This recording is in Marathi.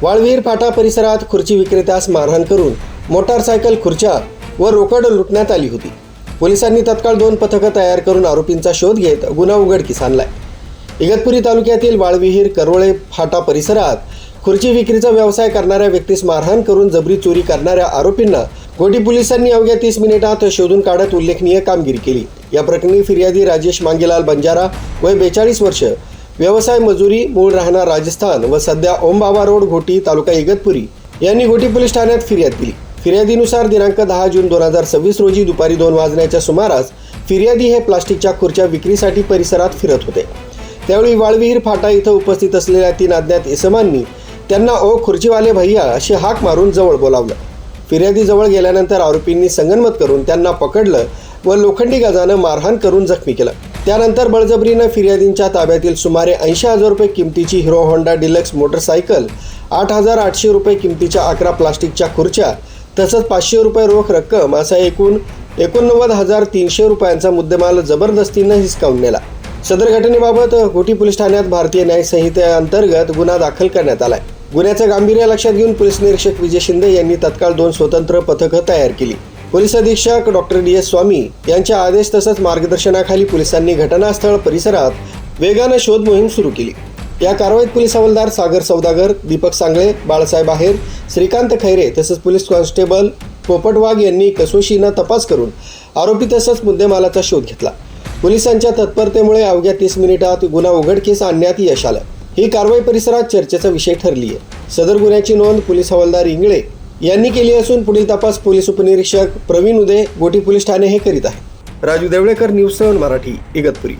वाळविहीर फाटा परिसरात खुर्ची विक्रेत्यास मारहाण करून मोटारसायकल, खुर्च्या व रोकड लुटण्यात आली होती. पोलिसांनी तत्काळ 2 पथकं तयार करून आरोपींचा शोध घेत गुन्हा उघडकीस आणलाय. इगतपुरी तालुक्यातील वाळविहीर करोळे फाटा परिसरात खुर्ची विक्रीचा व्यवसाय करणाऱ्या व्यक्तीस मारहाण करून जबरी चोरी करणाऱ्या आरोपींना घोटी पोलिसांनी अवघ्या 30 मिनिटात शोधून काढत उल्लेखनीय कामगिरी केली. या प्रकरणी फिर्यादी राजेश मांगेलाल बंजारा, वय 42 वर्ष, व्यवसाय मजुरी, मूळ राहणार राजस्थान व सध्या ओमबाबा रोड, घोटी, तालुका इगतपुरी यांनी घोटी पोलीस ठाण्यात फिर्याद दिली. फिर्यादीनुसार दिनांक 10 जून 2026 रोजी दुपारी 2 वाजण्याच्या सुमारास फिर्यादी हे प्लास्टिकच्या खुर्च्या विक्रीसाठी परिसरात फिरत होते. त्यावेळी वाळविहीर फाटा इथं उपस्थित असलेल्या 3 अज्ञात इसमांनी त्यांना "ओ खुर्चीवाले भैया" अशी हाक मारून जवळ बोलावलं. फिर्यादी जवळ गेल्यानंतर आरोपींनी संगनमत करून त्यांना पकडलं व लोखंडी गजानं मारहाण करून जखमी केलं. त्यानंतर बळजबरीनं फिर्यादींच्या ताब्यातील सुमारे 80,000 रुपये किमतीची हिरो होंडा डिलक्स मोटरसायकल, 8,800 रुपये किमतीच्या 11 प्लास्टिकच्या खुर्च्या तसंच 500 रुपये रोख रक्कम असा एकूण 89,300 रुपयांचा मुद्देमाल जबरदस्तीनं हिसकावून नेला. सदर घटनेबाबत घोटी पोलीस ठाण्यात भारतीय न्याय संहितेअंतर्गत गुन्हा दाखल करण्यात आलाय. गुन्ह्याचं गांभीर्य लक्षात घेऊन पोलीस निरीक्षक विजय शिंदे यांनी तत्काळ 2 स्वतंत्र पथकं तयार केली. पोलीस अधीक्षक डॉक्टर DS स्वामी यांच्या आदेश तसंच मार्गदर्शनाखाली पोलिसांनी घटनास्थळ परिसरात वेगानं शोध मोहीम सुरू केली. या कारवाईत पोलीस हवालदार सागर सौदागर, दीपक सांगळे, बाळासाहेब आहेर, श्रीकांत खैरे तसंच पोलीस कॉन्स्टेबल पोपट वाघ यांनी कसोशीनं तपास करून आरोपी तसंच मुद्देमालाचा शोध घेतला. पोलिसांच्या तत्परतेमुळे अवघ्या 30 मिनिटात गुन्हा उघडकीस आणण्यात यश आलं. ही कारवाई परिसरात चर्चेचा विषय ठरली आहे. सदर गुन्ह्याची नोंद पोलीस हवालदार इंगळे यांनी केली असून पुढील तपास पोलीस उपनिरीक्षक प्रवीण उदे, घोटी पोलीस ठाणे हे करीत आहे. राजू देवळेकर, न्यूज 7 मराठी, इगतपुरी.